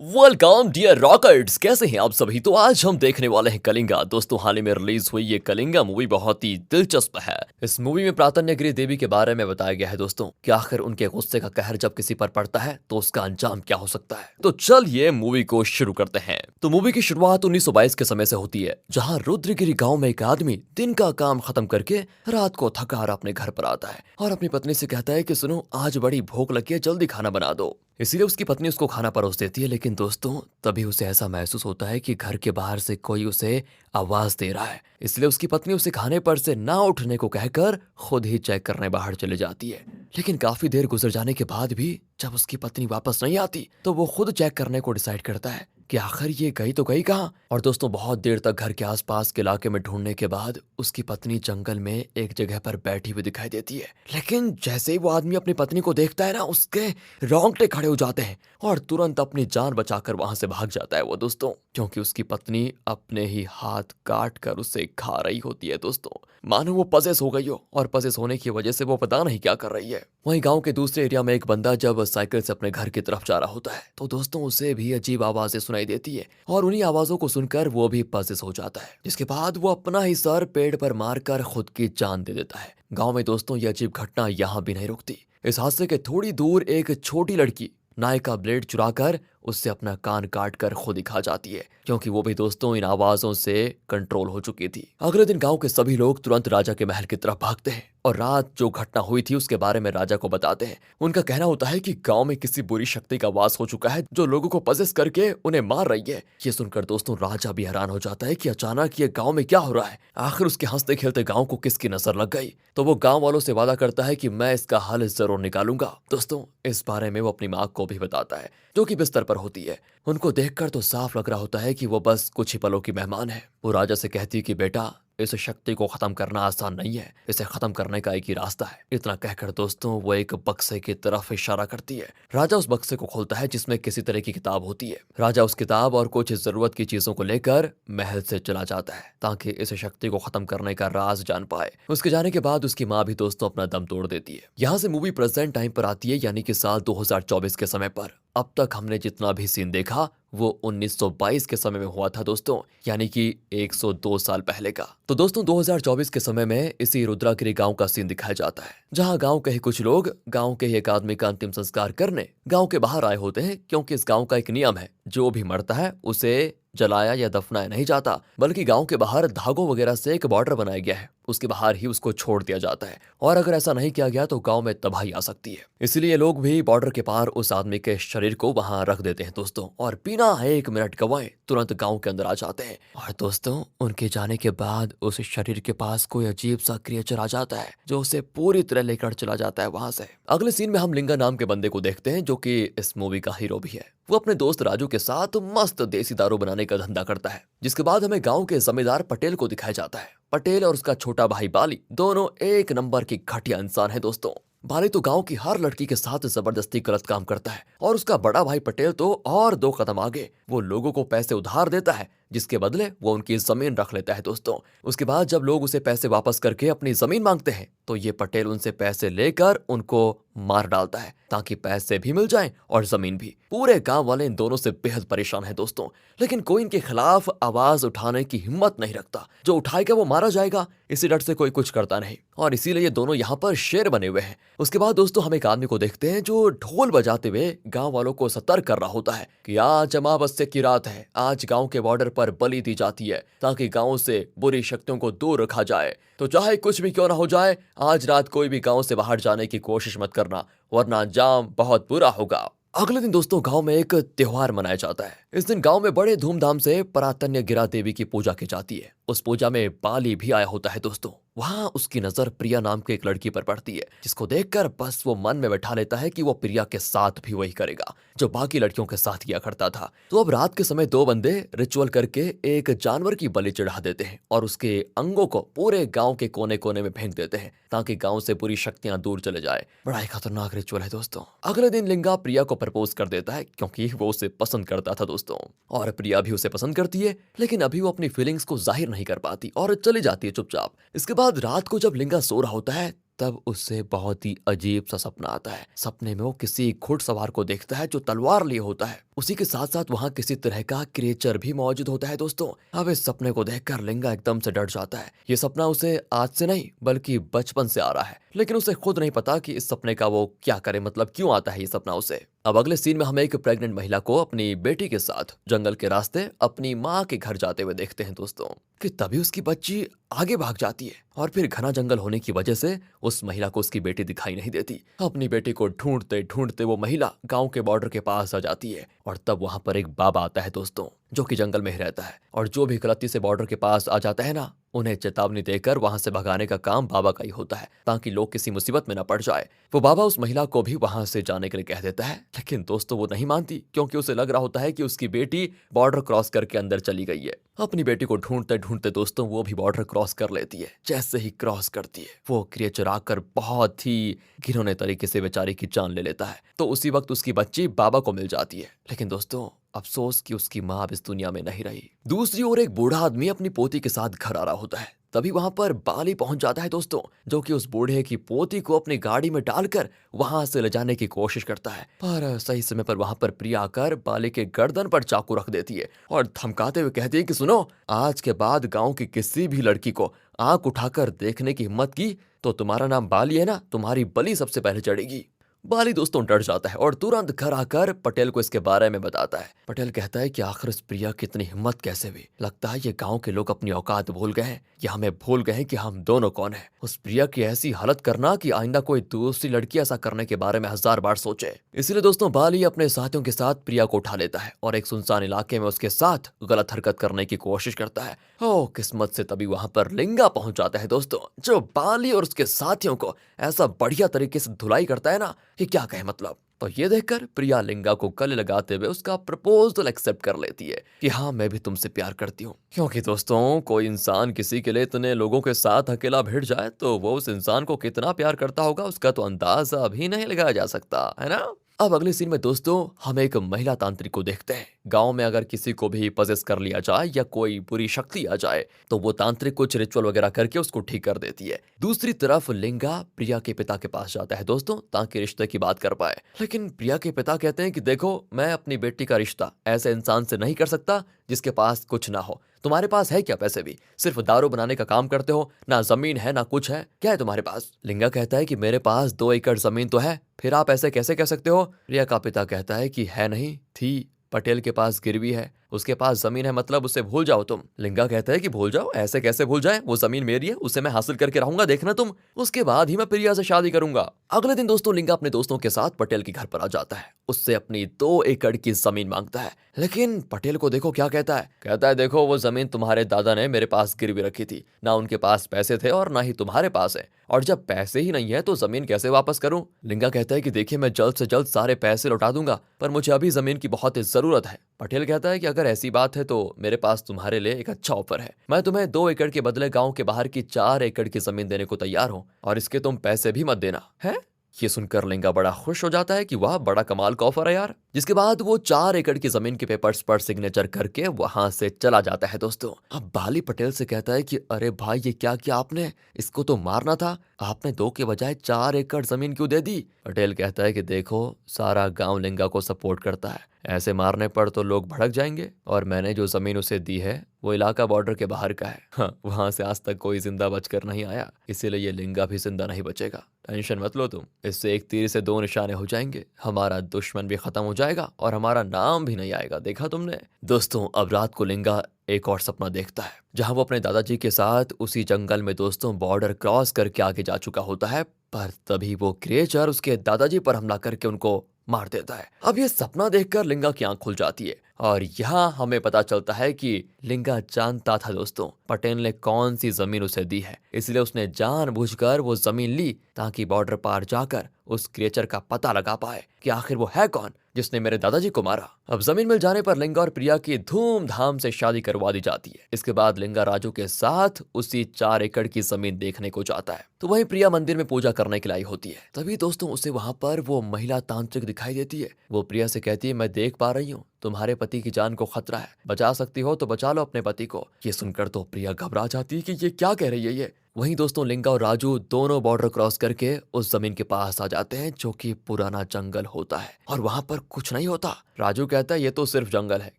Welcome dear रॉकर्ट्स, कैसे हैं आप सभी। तो आज हम देखने वाले हैं कलिंगा। दोस्तों, हाल ही में रिलीज हुई ये कलिंगा मूवी बहुत ही दिलचस्प है। इस मूवी में प्रातन्यगिरी देवी के बारे में बताया गया है दोस्तों कि आखिर उनके गुस्से का कहर जब किसी पर पड़ता है तो उसका अंजाम क्या हो सकता है। तो चलिए मूवी को शुरू करते हैं। तो मूवी की शुरुआत 1922 के समय से होती है, जहाँ रुद्रगिरी गाँव में एक आदमी दिन का काम खत्म करके रात को थका हारा अपने घर पर आता है और अपनी पत्नी से कहता है कि सुनो, आज बड़ी भूख लगी है, जल्दी खाना बना दो। इसीलिए उसकी पत्नी उसको खाना परोस देती है, लेकिन दोस्तों तभी उसे ऐसा महसूस होता है कि घर के बाहर से कोई उसे आवाज दे रहा है। इसलिए उसकी पत्नी उसे खाने पर से ना उठने को कहकर खुद ही चेक करने बाहर चले जाती है। लेकिन काफी देर गुजर जाने के बाद भी जब उसकी पत्नी वापस नहीं आती तो वो खुद चेक करने को डिसाइड करता है कि आखिर ये गई तो गई कहाँ। और दोस्तों बहुत देर तक घर के आसपास के इलाके में ढूंढने के बाद उसकी पत्नी जंगल में एक जगह पर बैठी हुई दिखाई देती है। लेकिन जैसे ही वो आदमी अपनी पत्नी को देखता है ना, उसके रोंगटे खड़े हो जाते हैं और तुरंत अपनी जान बचाकर वहां से भाग जाता है वो दोस्तों, क्योंकि उसकी पत्नी अपने ही हाथ काट कर उसे खा रही होती है दोस्तों। मानो वो पजेस हो गई हो और पजेस होने की वजह से वो पता नहीं क्या कर रही है। वहीं गांव के दूसरे एरिया में एक बंदा जब साइकिल से अपने घर की तरफ जा रहा होता है तो दोस्तों उसे भी अजीब आवाजें सुनाई देती है और उन्हीं आवाजों को सुनकर वो भी पजेस हो जाता है, जिसके बाद वो अपना ही सर पेड़ पर मारकर खुद की जान दे देता है। गांव में दोस्तों ये अजीब घटना यहाँ भी नहीं रुकती। इस हादसे के थोड़ी दूर एक छोटी लड़की नाई का ब्लेड चुराकर उससे अपना कान काट कर खुद ही खा जाती है, क्योंकि वो भी दोस्तों इन आवाजों से कंट्रोल हो चुकी थी। अगले दिन गांव के सभी लोग तुरंत राजा के महल की तरफ भागते हैं और रात जो घटना हुई थी उसके बारे में राजा को बताते हैं। उनका कहना होता है कि गांव में किसी बुरी शक्ति का वास हो चुका है जो लोगों को पजेस करके उन्हें मार रही है। ये सुनकर दोस्तों राजा भी हैरान हो जाता है कि अचानक ये गांव में क्या हो रहा है। आखिर उसके हंसते खेलते गांव को किसकी नजर लग गई। तो वो गांव वालों से वादा करता है कि मैं इसका हल जरूर निकालूंगा। दोस्तों इस बारे में वो अपनी माँ को भी बताता है, जो कि बिस्तर पर होती है। उनको देखकर तो साफ लग रहा होता है कि वो बस कुछ ही पलों की मेहमान है। वो राजा से कहती है कि बेटा, इस शक्ति को खत्म करना आसान नहीं है, इसे खत्म करने का एक ही रास्ता है। इतना कहकर दोस्तों वो एक बक्से की तरफ इशारा करती है। राजा उस बक्से को खोलता है जिसमें किसी तरह की किताब होती है। राजा उस किताब और कुछ जरूरत की चीजों को लेकर महल से चला जाता है ताकि इस शक्ति को खत्म करने का राज जान पाए। उसके जाने के बाद उसकी माँ भी दोस्तों अपना दम तोड़ देती है। यहाँ से मूवी प्रेजेंट टाइम पर आती है, यानी कि साल 2024 के समय पर। अब तक हमने जितना भी सीन देखा वो 1922 के समय में हुआ था दोस्तों, यानी कि 102 साल पहले का। तो दोस्तों 2024 के समय में इसी रुद्रागिरी गांव का सीन दिखाया जाता है, जहां गांव के ही कुछ लोग गांव के ही एक आदमी का अंतिम संस्कार करने गांव के बाहर आए होते हैं, क्योंकि इस गांव का एक नियम है, जो भी मरता है उसे जलाया या दफनाया नहीं जाता, बल्कि गांव के बाहर धागों वगैरह से एक बॉर्डर बनाया गया है, उसके बाहर ही उसको छोड़ दिया जाता है। और अगर ऐसा नहीं किया गया तो गांव में तबाही आ सकती है। इसलिए लोग भी बॉर्डर के पार उस आदमी के शरीर को वहां रख देते हैं दोस्तों, और बिना 1 मिनट गवाए तुरंत गांव के अंदर आ जाते हैं। और दोस्तों उनके जाने के बाद उस शरीर के पास कोई अजीब सा क्रिएचर आ जाता है, जो उसे पूरी तरह लेकर चला जाता है वहां से। अगले सीन में हम लिंगा नाम के बंदे को देखते हैं, जो कि इस मूवी का हीरो भी है। वो अपने दोस्त राजू के साथ मस्त देसी दारू बनाने का धंधा करता है। जिसके बाद हमें गांव के जमींदार पटेल को दिखाया जाता है। पटेल और उसका छोटा भाई बाली दोनों एक नंबर की घटिया इंसान है दोस्तों। बाली तो गांव की हर लड़की के साथ जबरदस्ती गलत काम करता है, और उसका बड़ा भाई पटेल तो और 2 कदम आगे, वो लोगों को पैसे उधार देता है, जिसके बदले वो उनकी जमीन रख लेता है दोस्तों। उसके बाद जब लोग उसे पैसे वापस करके अपनी जमीन मांगते हैं तो ये पटेल उनसे पैसे लेकर उनको मार डालता है, ताकि पैसे भी मिल जाएं और जमीन भी। पूरे गांव वाले इन दोनों से बेहद परेशान है दोस्तों, लेकिन कोई इनके खिलाफ आवाज उठाने की हिम्मत नहीं रखता। जो उठाएगा वो मारा जाएगा, इसी डर से कोई कुछ करता नहीं, और इसीलिए ये दोनों यहाँ पर शेर बने हुए हैं। उसके बाद दोस्तों हम एक आदमी को देखते हैं जो ढोल बजाते हुए गांव वालों को सतर्क कर रहा होता है कि आज अमावस्या की रात है, आज गांव के बॉर्डर पर बलि दी जाती है, ताकि गांव से बुरी शक्तियों को दूर रखा जाए। तो चाहे कुछ भी क्यों ना हो जाए, आज रात कोई भी गांव से बाहर जाने की कोशिश मत करना, वरना अंजाम बहुत बुरा होगा। अगले दिन दोस्तों गांव में एक त्योहार मनाया जाता है। इस दिन गांव में बड़े धूमधाम से प्रातन्यगिरा देवी की पूजा की जाती है। उस पूजा में बाली भी आया होता है दोस्तों। वहां उसकी नजर प्रिया नाम की एक लड़की पर पड़ती है, जिसको देखकर बस वो मन में बैठा लेता है कि वो प्रिया के साथ भी वही करेगा जो बाकी लड़कियों के साथ किया करता था। तो अब रात के समय 2 बंदे रिचुअल करके एक जानवर की बलि चढ़ा देते हैं और उसके अंगों को पूरे गांव के कोने कोने में फेंक देते हैं, ताकि गांव से बुरी शक्तियां दूर चले जाए। बड़ा ही खतरनाक रिचुअल है दोस्तों। अगले दिन लिंगा प्रिया को प्रपोज कर देता है, क्योंकि वो उसे पसंद करता था दोस्तों, और प्रिया भी उसे पसंद करती है, लेकिन अभी वो अपनी फीलिंग्स को जाहिर नहीं कर पाती और चली जाती है चुपचाप। इसके बाद रात को जब लिंगा सो रहा होता है तब उससे बहुत ही अजीब सा सपना आता है। सपने में वो किसी घुड़सवार को देखता है जो तलवार लिए होता है। उसी के साथ साथ वहाँ किसी तरह का क्रिएचर भी मौजूद होता है दोस्तों। अब इस सपने को देखकर लिंगा एकदम से डर जाता है। ये सपना उसे आज से नहीं बल्कि बचपन से आ रहा है, लेकिन उसे खुद नहीं पता कि इस सपने का वो क्या करे, मतलब क्यों आता है ये सपना उसे। अब अगले सीन में हमें एक प्रेग्नेंट महिला को अपनी बेटी के साथ जंगल के रास्ते अपनी माँ के घर जाते हुए देखते हैं दोस्तों, कि तभी उसकी बच्ची आगे भाग जाती है और फिर घना जंगल होने की वजह से उस महिला को उसकी बेटी दिखाई नहीं देती। अपनी बेटी को ढूंढते ढूंढते वो महिला गांव के बॉर्डर के पास आ जाती है और तब वहां पर एक बाबा आता है दोस्तों, जो कि जंगल में ही रहता है, और जो भी गलती से बॉर्डर के पास आ जाता है ना, उन्हें चेतावनी देकर वहां से भगाने का काम बाबा का ही होता है, ताकि लोग किसी मुसीबत में न पड़ जाए। वो बाबा उस महिला को भी वहां से जाने के लिए कह देता है, लेकिन दोस्तों वो नहीं मानती, क्योंकि उसे लग रहा होता है कि उसकी बेटी बॉर्डर क्रॉस करके अंदर चली गई है। अपनी बेटी को ढूंढते ढूंढते दोस्तों वो भी बॉर्डर क्रॉस कर लेती है। जैसे ही क्रॉस करती है, वो क्रिएचर आकर बहुत ही घिनौने तरीके से बेचारी की जान ले लेता है। तो उसी वक्त उसकी बच्ची बाबा को मिल जाती है, लेकिन दोस्तों अफसोस कि उसकी माँ अब इस दुनिया में नहीं रही। दूसरी ओर एक बूढ़ा आदमी अपनी पोती के साथ घर आ रहा होता है। तभी वहां पर बाली पहुंच जाता है दोस्तों, जो कि उस बूढ़े की पोती को अपनी गाड़ी में डालकर वहां से ले जाने की कोशिश करता है। पर सही समय पर वहां पर प्रिया आकर बाली के गर्दन पर चाकू रख देती है और धमकाते हुए कहती है कि सुनो, आज के बाद गांव की किसी भी लड़की को आंख उठाकर देखने की हिम्मत की तो तुम्हारा नाम बाली है ना, तुम्हारी बलि सबसे पहले चढ़ेगी। बाली दोस्तों डर जाता है और तुरंत घर आकर पटेल को इसके बारे में बताता है। पटेल कहता है कि आखिर इस प्रिया की इतनी हिम्मत कैसे हुई, लगता है ये गांव के लोग अपनी औकात भूल गए हैं या हमें भूल गए हैं कि हम दोनों कौन हैं। उस प्रिया की ऐसी हालत करना कि आइंदा कोई दूसरी लड़की ऐसा करने के बारे में 1000 बार सोचे। इसलिए दोस्तों बाली अपने साथियों के साथ प्रिया को उठा लेता है और एक सुनसान इलाके में उसके साथ गलत हरकत करने की कोशिश करता है। ओ किस्मत से तभी वहां पर लिंगा पहुंच जाता है दोस्तों, जो बाली और उसके साथियों को ऐसा बढ़िया तरीके से धुलाई करता है ना कि क्या कहे मतलब। तो ये देखकर प्रिया लिंगा को गले लगाते हुए उसका प्रपोजल एक्सेप्ट कर लेती है कि हाँ मैं भी तुमसे प्यार करती हूँ। क्योंकि दोस्तों कोई इंसान किसी के लिए इतने लोगों के साथ अकेला भिड़ जाए तो वो उस इंसान को कितना प्यार करता होगा उसका तो अंदाजा भी नहीं लगाया जा सकता, है ना। अब अगले सीन में दोस्तों हम एक महिला तांत्रिक को देखते हैं। गांव में अगर किसी को भी पजेस कर लिया जाए या कोई बुरी शक्ति आ जाए तो वो तांत्रिक कुछ रिचुअल वगैरह करके उसको ठीक कर देती है। दूसरी तरफ लिंगा प्रिया के पिता के पास जाता है दोस्तों, ताकि रिश्ते की बात कर पाए, लेकिन प्रिया के पिता कहते हैं कि देखो मैं अपनी बेटी का रिश्ता ऐसे इंसान से नहीं कर सकता जिसके पास कुछ ना हो। तुम्हारे पास है क्या पैसे भी, सिर्फ दारू बनाने का काम करते हो, ना जमीन है ना कुछ है, क्या है तुम्हारे पास। लिंगा कहता है कि मेरे पास 2 एकड़ जमीन तो है, फिर आप ऐसे कैसे कह सकते हो। प्रिया का पिता कहता है कि है नहीं थी, पटेल के पास गिरवी है, उसके पास जमीन है, मतलब उसे भूल जाओ तुम। लिंगा कहता है कि भूल जाओ, ऐसे कैसे भूल जाए, वो जमीन मेरी है, उसे मैं हासिल करके रहूंगा, देखना तुम, उसके बाद ही मैं प्रिया से शादी करूंगा। अगले दिन दोस्तों लिंगा अपने दोस्तों के साथ पटेल के घर पर आ जाता है, उससे अपनी 2 एकड़ की जमीन मांगता है। लेकिन पटेल को देखो क्या कहता है, कहता है देखो वो जमीन तुम्हारे दादा ने मेरे पास गिरवी रखी थी, ना उनके पास पैसे थे और ना ही तुम्हारे पास है, और जब पैसे ही नहीं है तो जमीन कैसे वापस करूं। लिंगा कहता है कि देखिए मैं जल्द से जल्द सारे पैसे लौटा दूंगा, पर मुझे अभी जमीन की बहुत जरूरत है। पटेल कहता है कि अगर ऐसी बात है तो मेरे पास तुम्हारे लिए एक अच्छा ऑफर है, मैं तुम्हें 2 एकड़ के बदले गांव के बाहर की 4 एकड़ की जमीन देने को तैयार हूँ, और इसके तुम पैसे भी मत देना है। ये सुनकर लिंगा बड़ा खुश हो जाता है कि वाह बड़ा कमाल का ऑफर है यार। जिसके बाद वो 4 एकड़ की जमीन के पेपर्स पर सिग्नेचर करके वहां से चला जाता है दोस्तों। अब बाली पटेल से कहता है कि अरे भाई ये क्या किया आपने, इसको तो मारना था, आपने 2 के बजाय 4 एकड़ जमीन क्यों दे दी। पटेल कहता है कि देखो सारा गांव लिंगा को सपोर्ट करता है, ऐसे मारने पर तो लोग भड़क जाएंगे, और मैंने जो जमीन उसे दी है वो इलाका बॉर्डर के बाहर का है, हाँ, वहां से आज तक कोई जिंदा बचकर नहीं आया, इसीलिए ये लिंगा भी जिंदा नहीं बचेगा। टेंशन मत लो तुम, इससे एक तीर से 2 निशाने हो जाएंगे, हमारा दुश्मन भी खत्म हो जाएगा और हमारा नाम भी नहीं आएगा, देखा तुमने। दोस्तों अब रात को लिंगा एक और सपना देखता है, जहां वो अपने दादाजी के साथ उसी जंगल में दोस्तों बॉर्डर क्रॉस करके आगे जा चुका होता है, पर तभी वो क्रिएचर उसके दादाजी पर हमला करके उनको मार देता है। अब ये सपना देखकर लिंगा की आंख खुल जाती है, और यहाँ हमें पता चलता है कि लिंगा जानता था दोस्तों पटेल ने कौन सी जमीन उसे दी है, इसलिए उसने जानबूझकर वो जमीन ली ताकि बॉर्डर पार जाकर उस क्रिएचर का पता लगा पाए कि आखिर वो है कौन जिसने मेरे दादाजी को मारा। अब जमीन मिल जाने पर लिंगा और प्रिया की धूमधाम से शादी करवा दी जाती है। इसके बाद लिंगा राजू के साथ उसी 4 एकड़ की जमीन देखने को जाता है, तो वहीं प्रिया मंदिर में पूजा करने के लिए आई होती है। तभी दोस्तों उसे वहां पर वो महिला तांत्रिक दिखाई देती है। वो प्रिया से कहती है मैं देख पा रही हूँ तुम्हारे पति की जान को खतरा है, बचा सकती हो तो बचा लो अपने पति को। ये सुनकर तो प्रिया घबरा जाती है कि ये क्या कह रही है ये, वहीं दोस्तों लिंगा और राजू दोनों बॉर्डर क्रॉस करके उस जमीन के पास आ जाते हैं जो कि पुराना जंगल होता है और वहां पर कुछ नहीं होता। राजू कहता है ये तो सिर्फ जंगल है,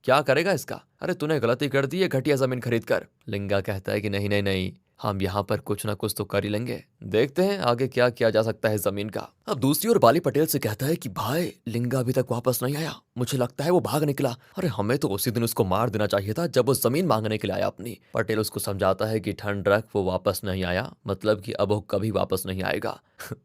क्या करेगा इसका, अरे तूने गलती कर दी है घटिया जमीन खरीद कर। लिंगा कहता है कि नहीं नहीं नहीं, हम यहाँ पर कुछ ना कुछ तो कर ही लेंगे, देखते हैं आगे क्या किया जा सकता है जमीन का। अब दूसरी ओर बाली पटेल से कहता है कि भाई लिंगा अभी तक वापस नहीं आया, मुझे लगता है वो भाग निकला। अरे हमें तो उसी दिन उसको मार देना चाहिए था जब वो जमीन मांगने के लिए आया अपनी। पटेल उसको समझाता है कि ठंड रख, वो वापस नहीं आया मतलब कि अब वो कभी वापस नहीं आएगा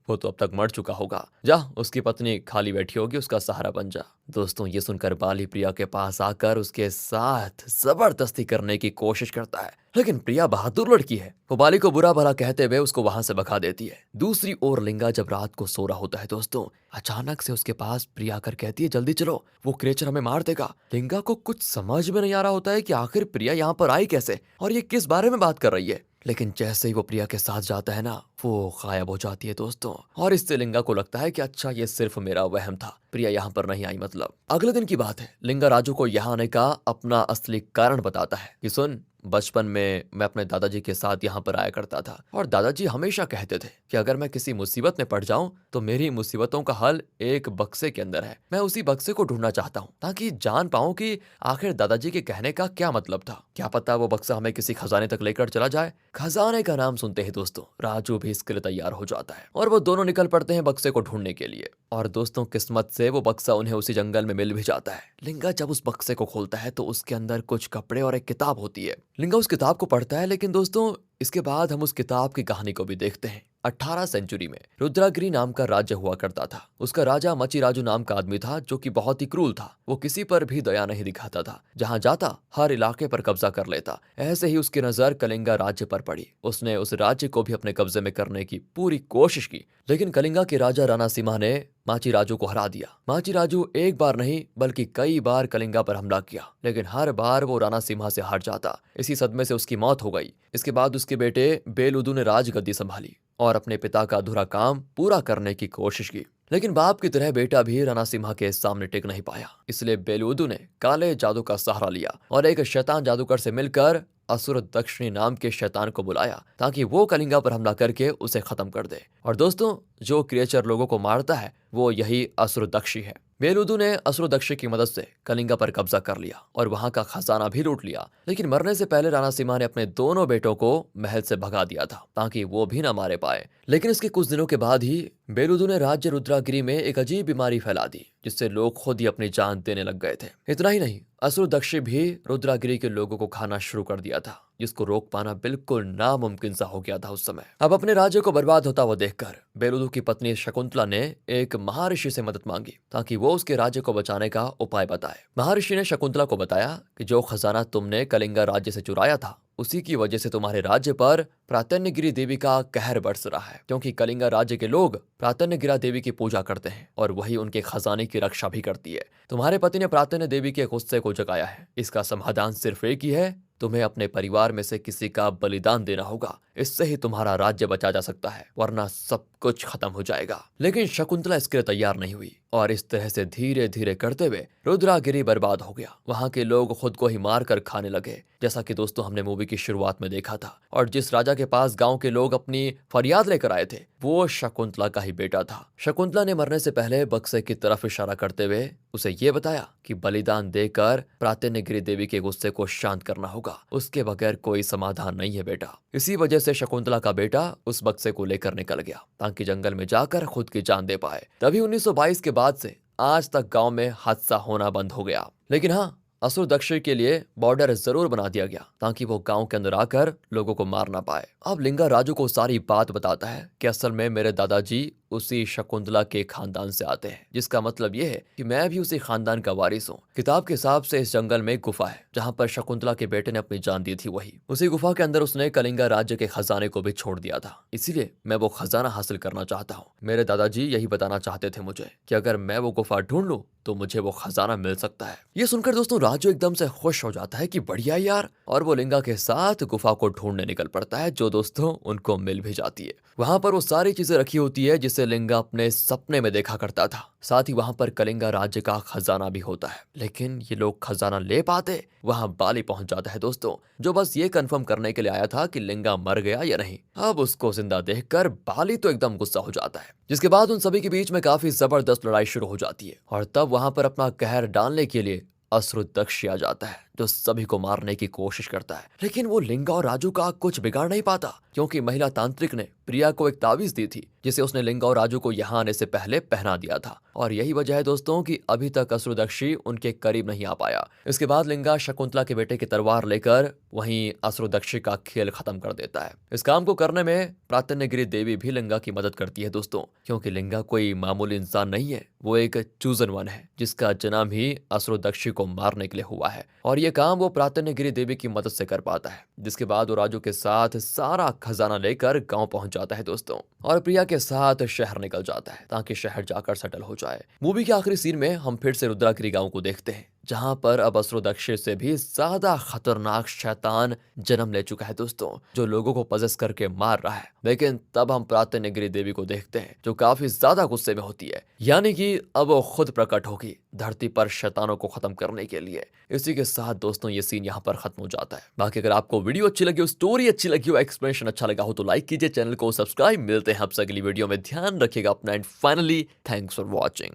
वो तो अब तक मर चुका होगा, जा उसकी पत्नी खाली बैठी होगी, उसका सहारा बन जा। दोस्तों ये सुनकर बाली प्रिया के पास आकर उसके साथ जबरदस्ती करने की कोशिश करता है, लेकिन प्रिया बहादुर लड़की है, वो बाली को बुरा भला कहते हुए उसको वहां से भगा देती है। दूसरी ओर लिंगा जब रात को सो रहा होता है दोस्तों, अचानक से उसके पास प्रिया आकर कहती है जल्दी चलो, वो क्रेचर हमें मार देगा। लिंगा को कुछ समझ में नहीं आ रहा होता है कि आखिर प्रिया यहाँ पर आई कैसे और ये किस बारे में बात कर रही है, लेकिन जैसे ही वो प्रिया के साथ जाता है ना, वो गायब हो जाती है दोस्तों। और इससे लिंगा को लगता है कि अच्छा ये सिर्फ मेरा वहम था, प्रिया यहाँ पर नहीं आई मतलब। अगले दिन की बात है, लिंगा राजू को यहाँ आने का अपना असली कारण बताता है कि सुन, बचपन में मैं अपने दादाजी के साथ यहाँ पर आया करता था और दादाजी हमेशा कहते थे कि अगर मैं किसी मुसीबत में पड़ जाऊं तो मेरी मुसीबतों का हल एक बक्से के अंदर है, मैं उसी बक्से को ढूंढना चाहता हूँ ताकि जान पाऊं कि आखिर दादाजी के कहने का क्या मतलब था। क्या पता वो बक्सा हमें किसी खजाने तक लेकर चला जाए। खजाने का नाम सुनते ही दोस्तों राजू भी इसके लिए तैयार हो जाता है और वो दोनों निकल पड़ते हैं बक्से को ढूंढने के लिए। और दोस्तों किस्मत से वो बक्सा उन्हें उसी जंगल में मिल भी जाता है। लिंगा जब उस बक्से को खोलता है तो उसके अंदर कुछ कपड़े और एक किताब होती है। लिंगा उस किताब को पढ़ता है, लेकिन दोस्तों इसके बाद हम उस किताब की कहानी को भी देखते हैं। 18 सेंचुरी में रुद्रागिरी नाम का राज्य हुआ करता था। उसका राजा मचिराजू नाम का आदमी था जो कि बहुत ही क्रूर था। वो किसी पर भी दया नहीं दिखाता था, जहां जाता हर इलाके पर कब्जा कर लेता। ऐसे ही उसकी नजर कलिंगा राज्य पर पड़ी। उसने उस राज्य को भी अपने कब्जे में करने की पूरी कोशिश की, लेकिन कलिंगा के राजा रानासिम्हा ने माचिराजू को हरा दिया। माचिराजू एक बार नहीं बल्कि कई बार कलिंगा पर हमला किया, लेकिन हर बार वो रानासिम्हा से हार जाता। इसी सदमे से उसकी मौत हो गई। इसके बाद उसके बेटे बेलुदू ने राजगद्दी संभाली और अपने पिता का अधूरा काम पूरा करने की कोशिश की, लेकिन बाप की तरह बेटा भी रानासिम्हा के सामने टिक नहीं पाया। इसलिए बेलुदू ने काले जादू का सहारा लिया और एक शैतान जादूगर से मिलकर असुर दक्षिणी नाम के शैतान को बुलाया ताकि वो कलिंगा पर हमला करके उसे खत्म कर दे। और दोस्तों जो क्रिएचर लोगों को मारता है वो यही असुर दक्षी है। बेलुदू ने असुर दक्षी की मदद से कलिंगा पर कब्जा कर लिया और वहां का खजाना भी लूट लिया, लेकिन मरने से पहले रानासिम्हा ने अपने दोनों बेटों को महल से भगा दिया था ताकि वो भी ना मारे पाए। लेकिन इसके कुछ दिनों के बाद ही बेलुदू ने राज्य रुद्रागिरी में एक अजीब बीमारी फैला दी, जिससे लोग खुद ही अपनी जान देने लग गए थे। इतना ही नहीं, असुर दक्षी भी रुद्रागिरी के लोगों को खाना शुरू कर दिया था, जिसको रोक पाना बिल्कुल नामुमकिन सा हो गया था उस समय। अब अपने राज्य को बर्बाद होता हुआ देखकर बेलुदू की पत्नी शकुंतला ने एक महर्षि से मदद मांगी ताकि वो उसके राज्य को बचाने का उपाय बताए। महर्षि ने शकुंतला को बताया कि जो खजाना तुमने कलिंगा राज्य से चुराया था उसी की वजह से तुम्हारे राज्य पर प्रातन्यगिरी देवी का कहर बरस रहा है, क्योंकि कलिंगा राज्य के लोग प्रातन्यगिरा देवी की पूजा करते हैं और वही उनके खजाने की रक्षा भी करती है। तुम्हारे पति ने प्रातन्य देवी के गुस्से को जगाया है। इसका समाधान सिर्फ एक ही है, तुम्हें अपने परिवार में से किसी का बलिदान देना होगा। इससे ही तुम्हारा राज्य बचा जा सकता है, वरना सब कुछ खत्म हो जाएगा। लेकिन शकुंतला इसके लिए तैयार नहीं हुई और इस तरह से धीरे धीरे करते हुए रुद्रागिरी बर्बाद हो गया। वहां के लोग खुद को ही मार कर खाने लगे, जैसा कि दोस्तों हमने मूवी की शुरुआत में देखा था। और जिस राजा के पास गांव के लोग अपनी फरियाद लेकर आए थे वो शकुंतला का ही बेटा था। शकुंतला ने मरने से पहले बक्से की तरफ इशारा करते हुए उसे ये बताया कि बलिदान देकर प्रातन्यगिरी देवी के गुस्से को शांत करना होगा, उसके बगैर कोई समाधान नहीं है बेटा। इसी वजह से शकुंतला का बेटा उस बक्से को लेकर निकल गया ताकि जंगल में जाकर खुद की जान दे पाए। तभी 1922 के बाद से आज तक गांव में हादसा होना बंद हो गया। लेकिन हाँ, असुर दक्षिण के लिए बॉर्डर जरूर बना दिया गया ताकि वो गांव के अंदर आकर लोगों को मार ना पाए। अब लिंगा राजू को सारी बात बताता है कि असल में मेरे दादाजी उसी शकुंतला के खानदान से आते हैं, जिसका मतलब ये है कि मैं भी उसी खानदान का वारिस हूँ। किताब के हिसाब से इस जंगल में एक गुफा है जहाँ पर शकुंतला के बेटे ने अपनी जान दी थी। वही उसी गुफा के अंदर उसने कलिंगा राज्य के खजाने को भी छोड़ दिया था, इसीलिए मैं वो खजाना हासिल करना चाहता हूँ। मेरे दादाजी यही बताना चाहते थे मुझे कि अगर मैं वो गुफा ढूंढ लूं तो मुझे वो खजाना मिल सकता है। ये सुनकर दोस्तों राजू एकदम से खुश हो जाता है कि बढ़िया यार, और वो लिंगा के साथ गुफा को ढूंढने निकल पड़ता है, जो दोस्तों उनको मिल भी जाती है। वहां पर वो सारी चीजें रखी होती है जिससे जिसे लिंगा अपने सपने में देखा करता था। साथ ही वहां पर कलिंगा राज्य का खजाना भी होता है, लेकिन ये लोग खजाना ले पाते। वहां बाली पहुंच जाता है दोस्तों, जो बस ये कंफर्म करने के लिए आया था कि लिंगा मर गया या नहीं। अब उसको जिंदा देखकर बाली तो एकदम गुस्सा हो जाता है, जिसके बाद उन सभी के बीच में काफी जबरदस्त लड़ाई शुरू हो जाती है। और तब वहां पर अपना कहर डालने के लिए असुरदक्ष आ जाता है, जो सभी को मारने की कोशिश करता है। लेकिन वो लिंगा और राजू का कुछ बिगाड़ नहीं पाता, क्योंकि महिला तांत्रिक ने प्रिया को एक ताबीज दी थी, जिसे उसने लिंगा और राजू को यहाँ आने से पहले पहना दिया था। और यही वजह है दोस्तों कि अभी तक असुरदक्षी उनके करीब नहीं आ पाया। इसके बाद लिंगा शकुंतला के बेटे की तलवार लेकर वहीं असुरदक्षी का खेल खत्म कर देता है। इस काम को करने में प्रातन्यगिरी देवी भी लिंगा की मदद करती है दोस्तों, क्योंकि लिंगा कोई मामूली इंसान नहीं है, वो एक चूजन वन है, जिसका जन्म ही असुरदक्षी को मारने के लिए हुआ है। और ये काम वो प्रातन्यगिरी देवी की मदद से कर पाता है। जिसके बाद वो राजू के साथ सारा खजाना लेकर गांव पहुंच जाता है दोस्तों, और प्रिया के साथ शहर निकल जाता है ताकि शहर जाकर सेटल हो जाए। मूवी के आखिरी सीन में हम फिर से रुद्रागिरी गांव को देखते हैं, जहां पर अब असुरदक्षी से भी ज्यादा खतरनाक शैतान जन्म ले चुका है दोस्तों, जो लोगों को पजेस करके मार रहा है। लेकिन तब हम प्रातन्यगिरी देवी को देखते हैं, जो काफी ज्यादा गुस्से में होती है, यानी कि अब वो खुद प्रकट होगी धरती पर शैतानों को खत्म करने के लिए। इसी के साथ दोस्तों ये सीन यहाँ पर खत्म हो जाता है। बाकी अगर आपको वीडियो अच्छी लगी हो, स्टोरी अच्छी लगी हो, एक्सप्लेनेशन अच्छा लगा हो, तो लाइक कीजिए, चैनल को सब्सक्राइब। मिलते हैं आपसे अगली वीडियो में, ध्यान रखिएगा अपना, and finally thanks for watching.